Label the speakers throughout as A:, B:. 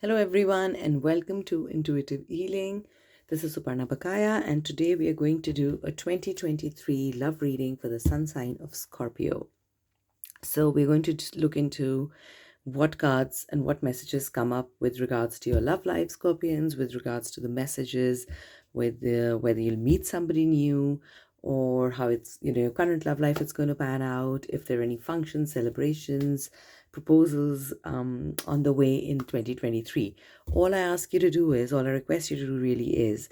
A: Hello, everyone, and welcome to Intuitive Healing. This is Suparna Bakaya, and today we are going to do a 2023 love reading for the sun sign of Scorpio. So, we're going to just look into what cards and what messages come up with regards to your love life, Scorpions, with regards to the messages, with whether you'll meet somebody new, or how it's, your current love life is going to pan out, if there are any functions, celebrations, proposals on the way in 2023. All I ask you to do is, all I request you to do really is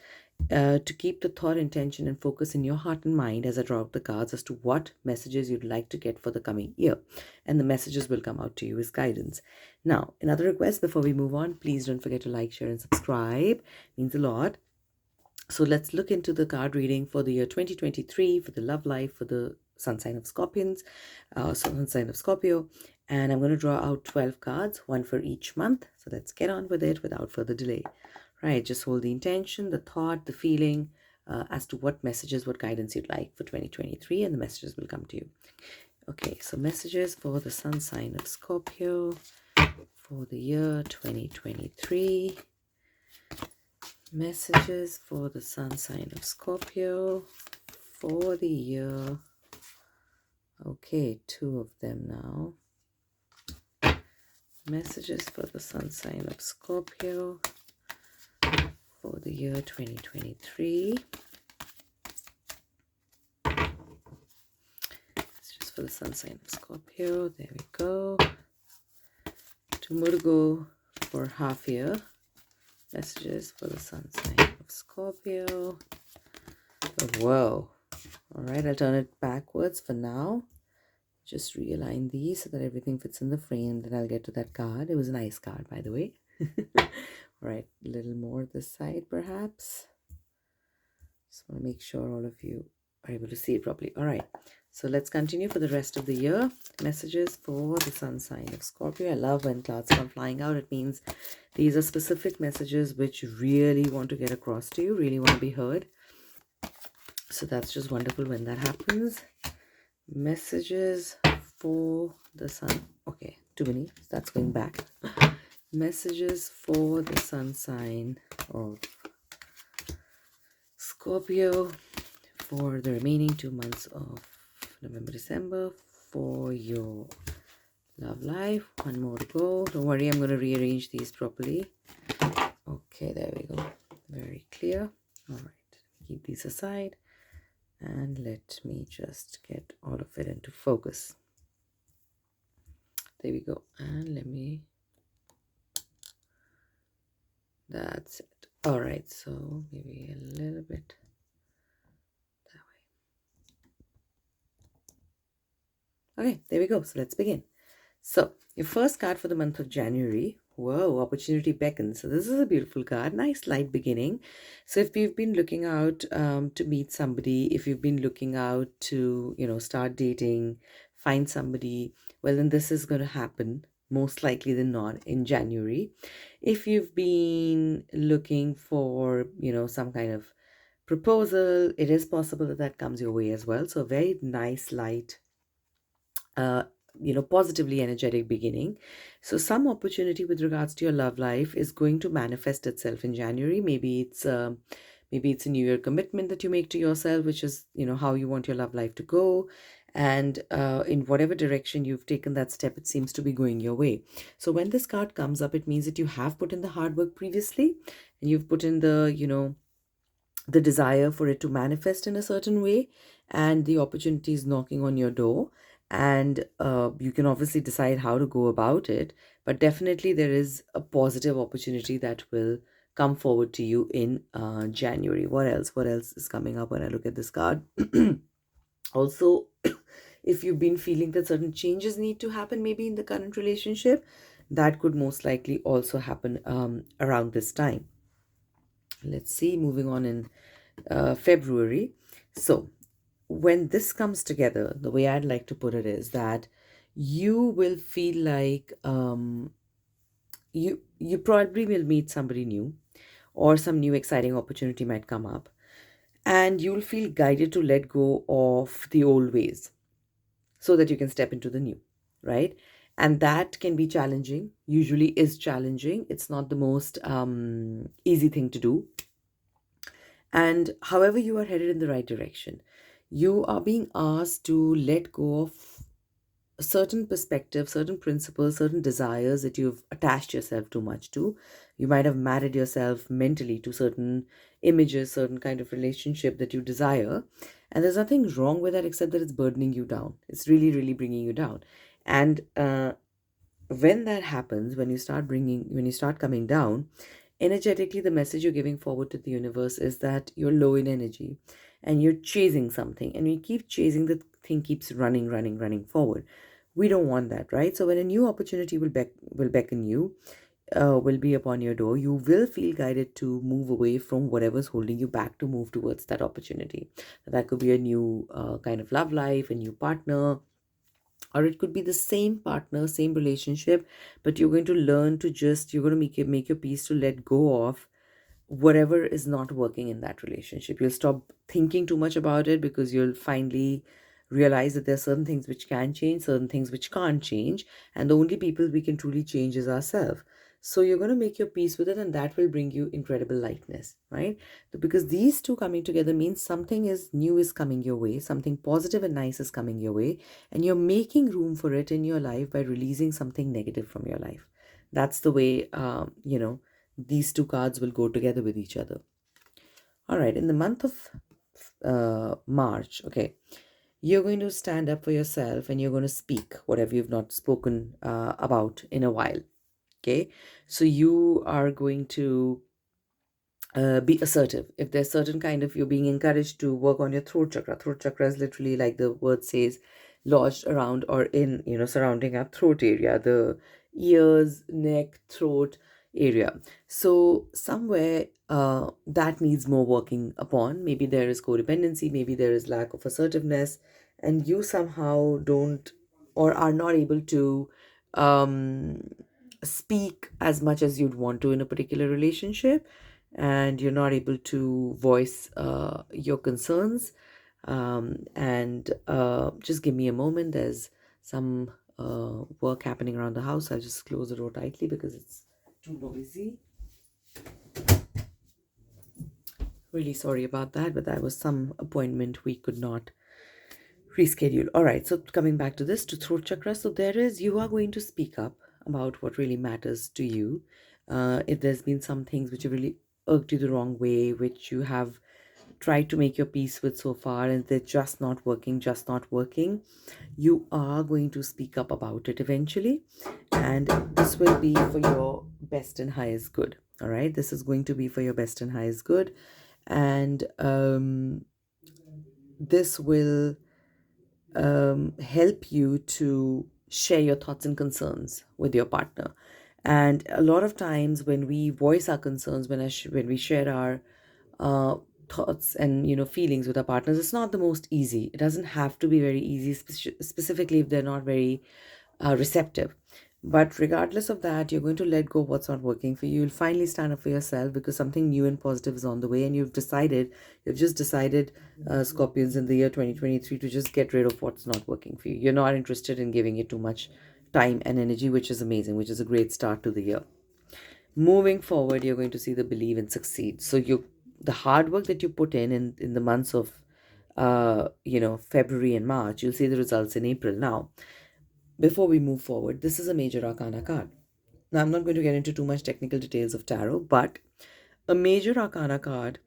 A: to keep the thought, intention, and focus in your heart and mind as I draw out the cards as to what messages you'd like to get for the coming year. And the messages will come out to you as guidance. Now, another request before we move on, please don't forget to like, share, and subscribe. It means a lot. So let's look into the card reading for the year 2023 for the love life for the sun sign of sun sign of Scorpio. And I'm going to draw out 12 cards, one for each month. So let's get on with it without further delay. Right, just hold the intention, the thought, the feeling as to what messages, what guidance you'd like for 2023, and the messages will come to you. Okay, so messages for the sun sign of Scorpio for the year 2023. Messages for the sun sign of Scorpio for the year. Okay, two of them now. Messages for the sun sign of Scorpio for the year 2023. Messages for the sun sign of Scorpio. There we go. Two more to go for half year. Messages for the sun sign of Scorpio. Oh, whoa. All right, I'll turn it backwards for now. Just realign these so that everything fits in the frame. Then I'll get to that card. It was a nice card, by the way. All right, a little more this side, perhaps. Just want to make sure all of you are able to see it properly. All right, so let's continue for the rest of the year. Messages for the sun sign of Scorpio. I love when cards come flying out. It means these are specific messages which you really want to get across to you, really want to be heard. So that's just wonderful when that happens. Messages for the sun. Okay, too many. That's going back. Messages for the sun sign of Scorpio for the remaining 2 months of November, December for your love life. One more to go. Don't worry, I'm going to rearrange these properly. Okay, there we go. Very clear. All right, keep these aside. And let me just get all of it into focus. There we go. And let me... That's it. All right, so maybe a little bit that way. Okay, there we go. So let's begin. So your first card for the month of January. Whoa, opportunity beckons. So this is a beautiful card. Nice light beginning. So if you've been looking out to meet somebody, if you've been looking out to, start dating, find somebody, well, then this is going to happen most likely than not in January. If you've been looking for, some kind of proposal, it is possible that that comes your way as well. So a very nice light positively energetic beginning. So some opportunity with regards to your love life is going to manifest itself in January. Maybe it's a New Year commitment that you make to yourself, which is how you want your love life to go, and in whatever direction you've taken that step, it seems to be going your way. So when this card comes up, it means that you have put in the hard work previously, and you've put in the desire for it to manifest in a certain way, and the opportunity is knocking on your door. And you can obviously decide how to go about it, but definitely there is a positive opportunity that will come forward to you in January. What else is coming up when I look at this card? Also, if you've been feeling that certain changes need to happen maybe in the current relationship, that could most likely also happen around this time. Let's see, moving on in February. So when this comes together, the way I'd like to put it is that you will feel like you probably will meet somebody new, or some new exciting opportunity might come up, and you'll feel guided to let go of the old ways so that you can step into the new, right? And that can be challenging, usually is challenging. It's not the most easy thing to do. And however, you are headed in the right direction. You are being asked to let go of certain perspectives, certain principles, certain desires that you've attached yourself too much to. You might have married yourself mentally to certain images, certain kind of relationship that you desire. And there's nothing wrong with that except that it's burdening you down. It's really, really bringing you down. And when that happens, when you start coming down, energetically, the message you're giving forward to the universe is that you're low in energy and you're chasing something. And we keep chasing, the thing keeps running, running, running forward. We don't want that, right? So when a new opportunity will beckon you, will be upon your door, you will feel guided to move away from whatever's holding you back to move towards that opportunity. That could be a new kind of love life, a new partner, or it could be the same partner, same relationship, but you're going to learn to just, you're going to make your peace to let go of whatever is not working in that relationship. You'll stop thinking too much about it because you'll finally realize that there are certain things which can change, certain things which can't change, and the only people we can truly change is ourselves. So you're going to make your peace with it, and that will bring you incredible lightness, right? Because these two coming together means something is new is coming your way, something positive and nice is coming your way, and you're making room for it in your life by releasing something negative from your life. That's the way, these two cards will go together with each other. All right, in the month of March, okay, you're going to stand up for yourself and you're going to speak whatever you've not spoken about in a while. Okay, so you are going to be assertive. If there's certain kind of, you're being encouraged to work on your throat chakra. Throat chakra is literally, like the word says, lodged around or in, surrounding our throat area, the ears, neck, throat area. So somewhere that needs more working upon. Maybe there is codependency, maybe there is lack of assertiveness, and you somehow don't or are not able to um, speak as much as you'd want to in a particular relationship, and you're not able to voice your concerns. And just give me a moment. There's some work happening around the house. I'll just close the door tightly because it's too noisy. Really sorry about that, but that was some appointment we could not reschedule. All right, so coming back to this, to throat chakra. So you are going to speak up about what really matters to you. If there's been some things which have really irked you the wrong way, which you have tried to make your peace with so far, and they're just not working, you are going to speak up about it eventually. And this will be for your best and highest good. All right, this is going to be for your best and highest good. And this will help you to share your thoughts and concerns with your partner. And a lot of times when we voice our concerns, when we share our uh, thoughts and feelings with our partners, it's not the most easy. It doesn't have to be very easy, specifically if they're not very receptive. But regardless of that, you're going to let go of what's not working for you. You'll finally stand up for yourself because something new and positive is on the way, and you've just decided, Scorpions, in the year 2023, to just get rid of what's not working for you. You're not interested in giving it too much time and energy, which is amazing, which is a great start to the year. Moving forward, you're going to see the believe and succeed. So the hard work that you put in the months of February and March, you'll see the results in April. Now, before we move forward, this is a major arcana card. Now, I'm not going to get into too much technical details of tarot, but a major arcana card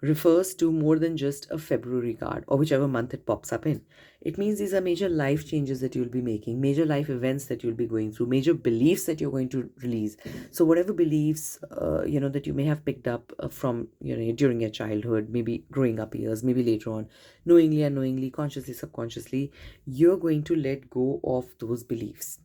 A: refers to more than just a February card or whichever month it pops up in. It means these are major life changes that you'll be making, major life events that you'll be going through, major beliefs that you're going to release. So whatever beliefs, that you may have picked up from, during your childhood, maybe growing up years, maybe later on, knowingly, unknowingly, consciously, subconsciously, you're going to let go of those beliefs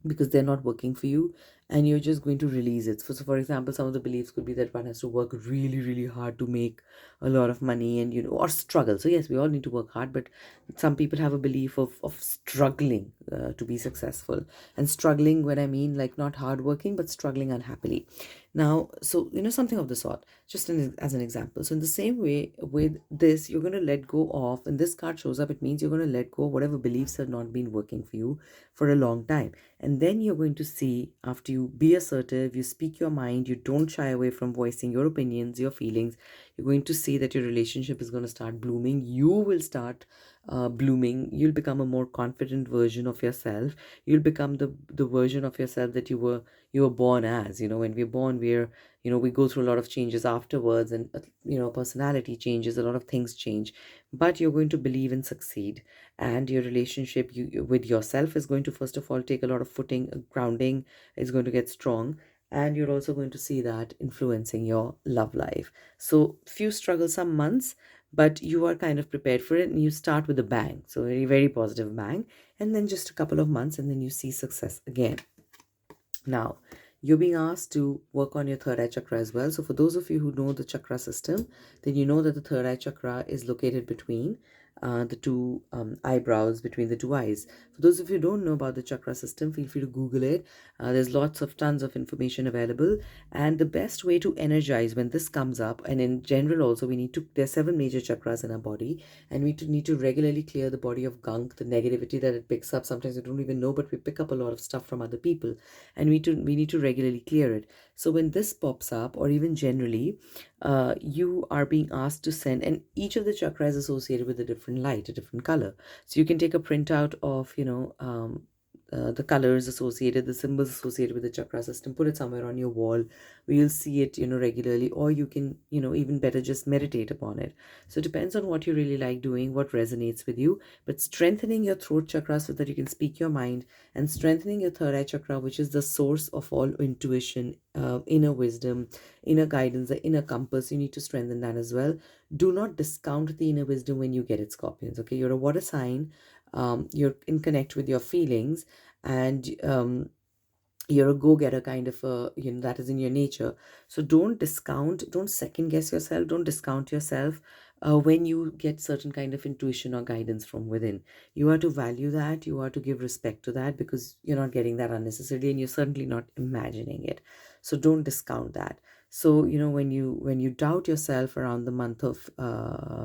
A: because they're not working for you, and you're just going to release it. So for example, some of the beliefs could be that one has to work really, really hard to make a lot of money, and or struggle. So yes, we all need to work hard, but some people have a belief of struggling to be successful. And struggling, when I mean like not hardworking, but struggling unhappily. Now, so something of the sort, just as an example. So in the same way with this, you're going to let go of, and this card shows up, it means you're going to let go of whatever beliefs have not been working for you for a long time. And then you're going to see, after you be assertive, you speak your mind, you don't shy away from voicing your opinions, your feelings, you're going to see that your relationship is going to start blooming. You will start blooming. You'll become a more confident version of yourself. You'll become the version of yourself that you were born as. When we're born, we go through a lot of changes afterwards, and personality changes, a lot of things change, but you're going to believe and succeed. And your relationship with yourself is going to, first of all, take a lot of footing. Grounding is going to get strong, and you're also going to see that influencing your love life. So few struggles, some months, but you are kind of prepared for it, and you start with a bang. So very, very positive bang, and then just a couple of months, and then you see success again. Now, you're being asked to work on your third eye chakra as well. So for those of you who know the chakra system, then you know that the third eye chakra is located between the two eyebrows, between the two eyes. For those of you who don't know about the chakra system, feel free to Google it. There's tons of information available. And the best way to energize when this comes up, and in general also, there's 7 major chakras in our body, and we need to regularly clear the body of gunk, the negativity that it picks up. Sometimes we don't even know, but we pick up a lot of stuff from other people, and we need to regularly clear it. So when this pops up, or even generally, you are being asked to send, and each of the chakra is associated with a different light, a different color. So you can take a printout of the colors associated, the symbols associated with the chakra system, put it somewhere on your wall where you'll see it regularly, or you can even better just meditate upon it. So it depends on what you really like doing, what resonates with you. But strengthening your throat chakra so that you can speak your mind, and strengthening your third eye chakra, which is the source of all intuition, inner wisdom, inner guidance, the inner compass, you need to strengthen that as well. Do not discount the inner wisdom when you get it, Scorpions. Okay, you're a water sign. You're in connect with your feelings, and you're a go-getter kind of that is in your nature. So don't second guess yourself, don't discount yourself when you get certain kind of intuition or guidance from within. You are to value that, you are to give respect to that, because you're not getting that unnecessarily, and you're certainly not imagining it. So don't discount that. So when you doubt yourself around the month of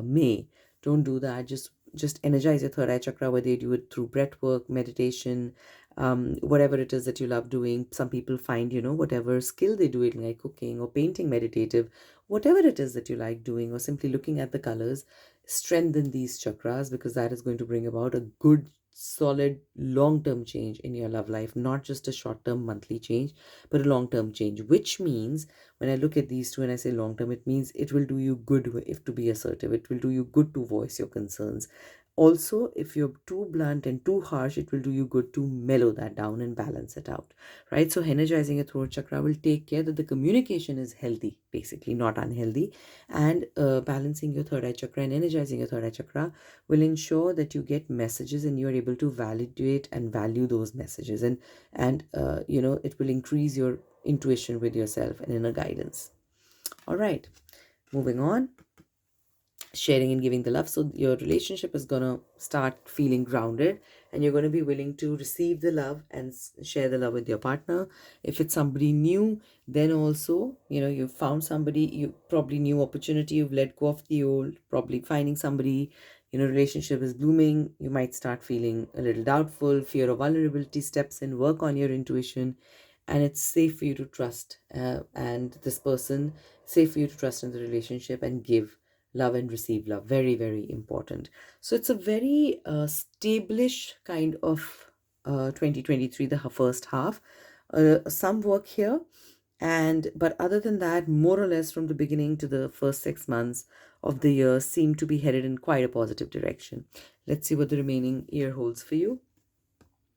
A: May, don't do that. Just energize your third eye chakra, whether you do it through breath work, meditation, whatever it is that you love doing. Some people find, whatever skill they do it, like cooking or painting, meditative, whatever it is that you like doing, or simply looking at the colors, strengthen these chakras, because that is going to bring about a good, solid, long-term change in your love life, not just a short-term monthly change, but a long-term change. Which means, when I look at these two and I say long-term, it means it will do you good if to be assertive. It will do you good to voice your concerns. Also, if you're too blunt and too harsh, it will do you good to mellow that down and balance it out, right? So energizing your throat chakra will take care that the communication is healthy, basically, not unhealthy. And balancing your third eye chakra and energizing your third eye chakra will ensure that you get messages, and you're able to validate and value those messages. And it will increase your intuition with yourself and inner guidance. All right, moving on. Sharing and giving the love. So your relationship is going to start feeling grounded, and you're going to be willing to receive the love and share the love with your partner. If it's somebody new, then also, you've found somebody, you probably new opportunity, you've let go of the old, probably finding somebody, relationship is blooming. You might start feeling a little doubtful, fear of vulnerability steps in, work on your intuition, and it's safe for you to trust, and this person, safe for you to trust in the relationship and give love and receive love. Very, very important. So it's a very stable-ish kind of 2023, the first half. Some work here, but other than that, more or less from the beginning to the first 6 months of the year seem to be headed in quite a positive direction. Let's see what the remaining year holds for you.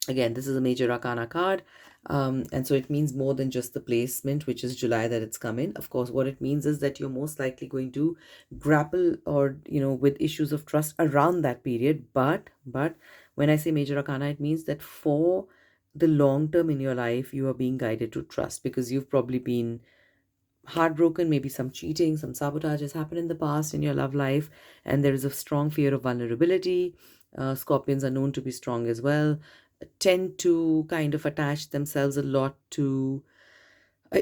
A: Again, this is a major arcana card, and so it means more than just the placement, which is July, that it's come in. Of course, what it means is that you're most likely going to grapple, or with issues of trust around that period. But when I say major arcana, it means that for the long term in your life, you are being guided to trust, because you've probably been heartbroken, maybe some cheating, some sabotage has happened in the past in your love life, and there is a strong fear of vulnerability. Scorpions are known to be strong as well, tend to kind of attach themselves a lot to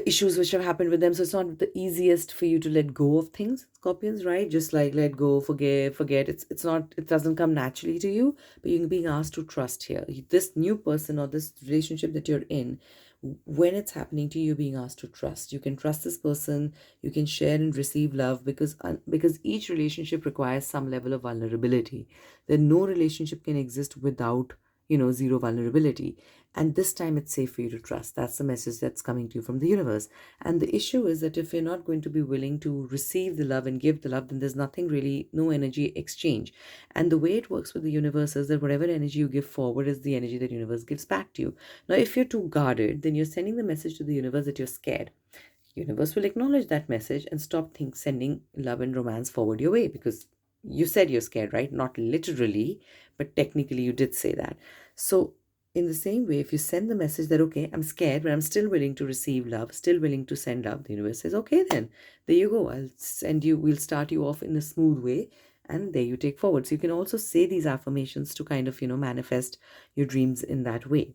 A: issues which have happened with them. So it's not the easiest for you to let go of things, Scorpions, right? Just like let go, forget. It's not, it doesn't come naturally to you, but you're being asked to trust here. This new person or this relationship that you're in, when it's happening to you, being asked to trust. You can trust this person, you can share and receive love, because each relationship requires some level of vulnerability. That no relationship can exist without, zero vulnerability. And this time it's safe for you to trust. That's the message that's coming to you from the universe. And the issue is that if you're not going to be willing to receive the love and give the love, then there's nothing really, no energy exchange. And the way it works with the universe is that whatever energy you give forward is the energy that the universe gives back to you. Now, if you're too guarded, then you're sending the message to the universe that you're scared. Universe will acknowledge that message and stop sending love and romance forward your way, because you said you're scared, right? Not literally, but technically you did say that. So in the same way, if you send the message that, okay, I'm scared, but I'm still willing to receive love, still willing to send love, the universe says, okay, then there you go. We'll start you off in a smooth way, and there you take forward. So you can also say these affirmations to kind of, manifest your dreams in that way.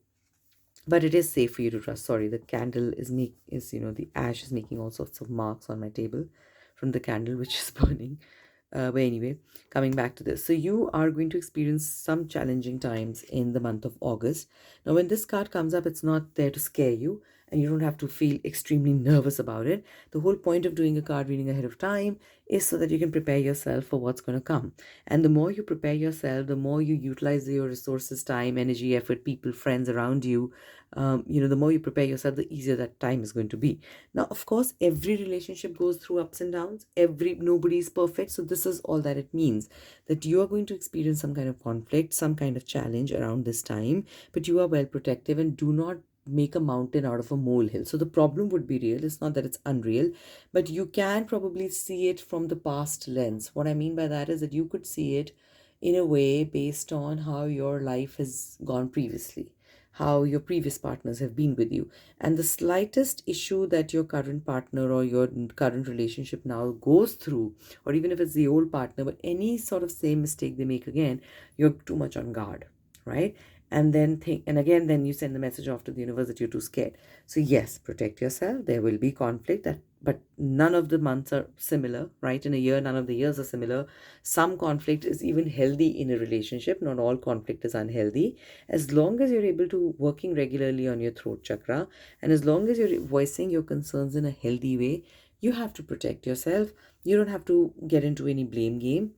A: But it is safe for you to trust. Sorry, the candle the ash is making all sorts of marks on my table from the candle which is burning. But anyway, coming back to this. So you are going to experience some challenging times in the month of August. Now, when this card comes up, it's not there to scare you, and you don't have to feel extremely nervous about it. The whole point of doing a card reading ahead of time is so that you can prepare yourself for what's going to come. And the more you prepare yourself, the more you utilize your resources, time, energy, effort, people, friends around you, the more you prepare yourself, the easier that time is going to be. Now, of course, every relationship goes through ups and downs. Nobody is perfect. So this is all that it means, that you are going to experience some kind of conflict, some kind of challenge around this time, but you are well protective, and do not make a mountain out of a molehill. So the problem would be real. It's not that it's unreal, but you can probably see it from the past lens. What I mean by that is that you could see it in a way based on how your life has gone previously, how your previous partners have been with you. And the slightest issue that your current partner or your current relationship now goes through, or even if it's the old partner, but any sort of same mistake they make again, you're too much on guard, right? And then you send the message off to the universe that you're too scared. So yes, protect yourself. There will be conflict, but none of the months are similar, right? In a year, none of the years are similar. Some conflict is even healthy in a relationship. Not all conflict is unhealthy. As long as you're able to working regularly on your throat chakra, and as long as you're voicing your concerns in a healthy way, you have to protect yourself. You don't have to get into any blame game,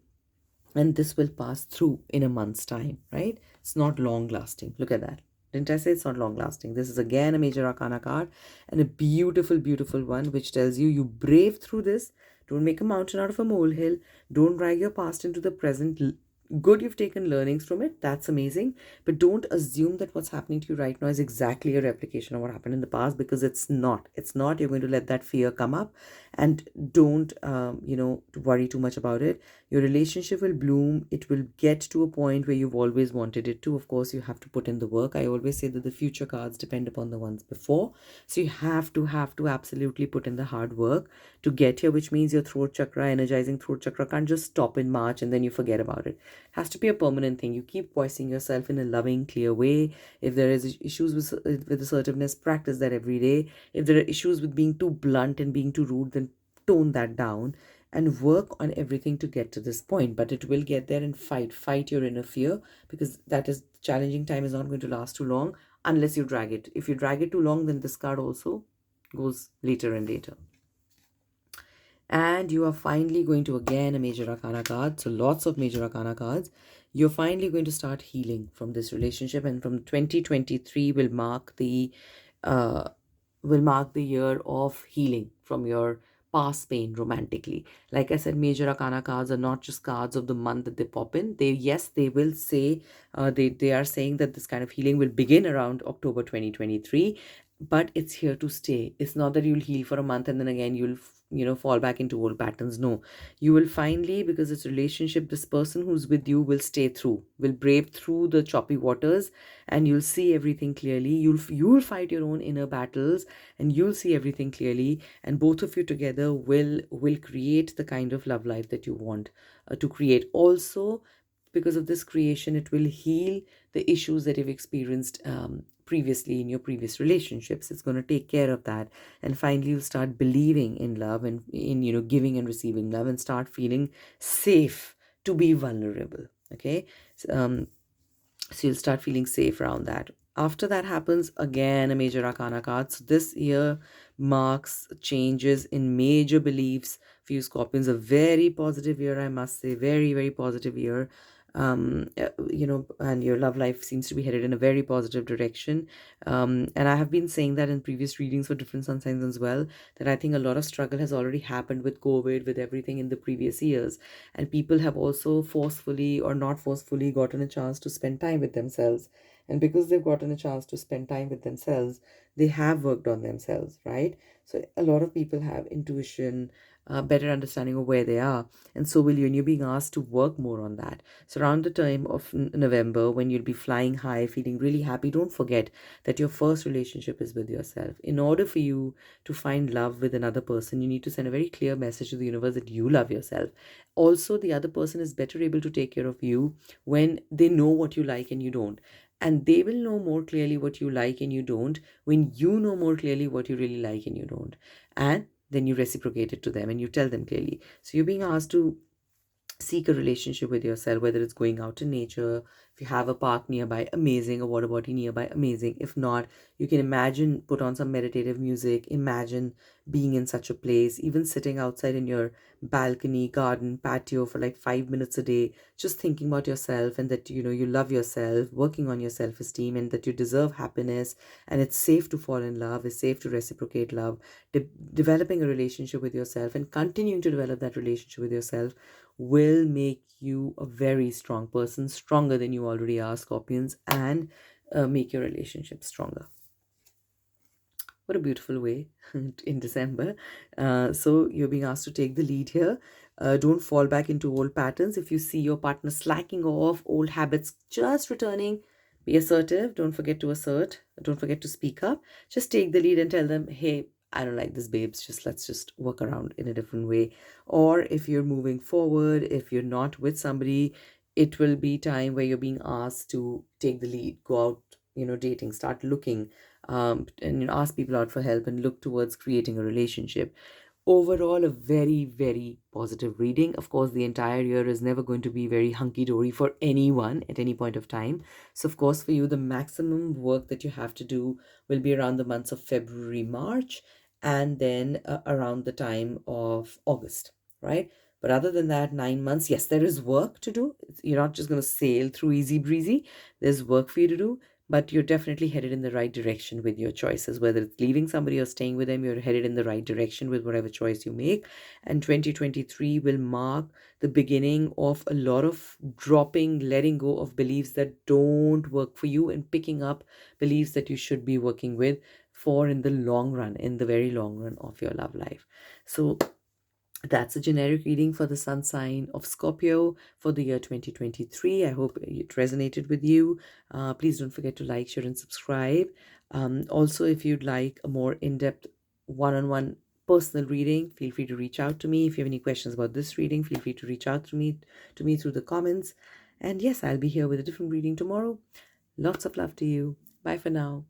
A: and this will pass through in a month's time, right? It's not long lasting. Look at that. Didn't I say it's not long lasting? This is again a major arcana card, and a beautiful, beautiful one, which tells you brave through this. Don't make a mountain out of a molehill. Don't drag your past into the present. Good, you've taken learnings from it. That's amazing. But don't assume that what's happening to you right now is exactly a replication of what happened in the past, because it's not. It's not. You're going to let that fear come up, and don't, worry too much about it. Your relationship will bloom. It will get to a point where you've always wanted it to. Of course, you have to put in the work. I always say that the future cards depend upon the ones before. So you have to absolutely put in the hard work to get here, which means your throat chakra, energizing throat chakra, can't just stop in March and then you forget about it. It has to be a permanent thing. You keep voicing yourself in a loving, clear way. If there is issues with assertiveness, practice that every day. If there are issues with being too blunt and being too rude, then tone that down and work on everything to get to this point. But it will get there, and fight your inner fear, because that is challenging time is not going to last too long unless you drag it. If you drag it too long, then this card also goes later and later. And you are finally going to, again, a major arcana card. So lots of major arcana cards. You're finally going to start healing from this relationship, and from 2023 will mark the year of healing from your past pain romantically. Like I said, major arcana cards are not just cards of the month that they pop in. They will say, they are saying that this kind of healing will begin around October 2023, but it's here to stay. It's not that you'll heal for a month and then again you'll fall back into old patterns. No, you will finally, because it's a relationship, this person who's with you will stay through, will brave through the choppy waters, and you'll see everything clearly. You'll fight your own inner battles, and you'll see everything clearly, and both of you together will create the kind of love life that you want to create. Also, because of this creation, it will heal the issues that you've experienced previously in your previous relationships. It's going to take care of that, and finally you'll start believing in love and in giving and receiving love, and start feeling safe to be vulnerable. Okay. So you'll start feeling safe around that. After that happens, again, a major arcana card. So this year marks changes in major beliefs for you Scorpions. A very positive year, I must say. Very, very positive year. And your love life seems to be headed in a very positive direction. And I have been saying that in previous readings for different sun signs as well, that I think a lot of struggle has already happened with COVID, with everything in the previous years. And people have also forcefully or not forcefully gotten a chance to spend time with themselves. And because they've gotten a chance to spend time with themselves, they have worked on themselves, right? So a lot of people have intuition, better understanding of where they are. And so will you, and you're being asked to work more on that. So around the time of November, when you'll be flying high, feeling really happy, don't forget that your first relationship is with yourself. In order for you to find love with another person, you need to send a very clear message to the universe that you love yourself. Also, the other person is better able to take care of you when they know what you like and you don't. And they will know more clearly what you like and you don't when you know more clearly what you really like and you don't. And then you reciprocate it to them and you tell them clearly. So you're being asked to seek a relationship with yourself, whether it's going out in nature. If you have a park nearby, amazing. A water body nearby, amazing. If not, you can imagine, put on some meditative music, imagine being in such a place, even sitting outside in your balcony, garden, patio for like 5 minutes a day, just thinking about yourself, and that you love yourself, working on your self-esteem, and that you deserve happiness, and it's safe to fall in love, it's safe to reciprocate love. Developing a relationship with yourself and continuing to develop that relationship with yourself will make you a very strong person, stronger than you already are, Scorpions, and make your relationship stronger. What a beautiful way in December. So you're being asked to take the lead here. Don't fall back into old patterns. If you see your partner slacking off, old habits just returning, be assertive. Don't forget to assert. Don't forget to speak up. Just take the lead and tell them, hey, I don't like this, babes. Let's just work around in a different way. Or if you're moving forward, if you're not with somebody, it will be time where you're being asked to take the lead, go out, dating, start looking, and ask people out for help and look towards creating a relationship. Overall, a very, very positive reading. Of course, the entire year is never going to be very hunky-dory for anyone at any point of time. So of course, for you, the maximum work that you have to do will be around the months of February, March, and then around the time of August, right? But other than that, 9 months, yes, there is work to do. You're not just going to sail through easy breezy. There's work for you to do, but you're definitely headed in the right direction with your choices. Whether it's leaving somebody or staying with them, you're headed in the right direction with whatever choice you make. And 2023 will mark the beginning of a lot of dropping, letting go of beliefs that don't work for you, and picking up beliefs that you should be working with for in the long run, in the very long run of your love life. So that's a generic reading for the sun sign of Scorpio for the year 2023. I hope it resonated with you. Please don't forget to like, share, and subscribe. Also, if you'd like a more in-depth one-on-one personal reading, feel free to reach out to me. If you have any questions about this reading, feel free to reach out to me through the comments. And yes, I'll be here with a different reading tomorrow. Lots of love to you. Bye for now.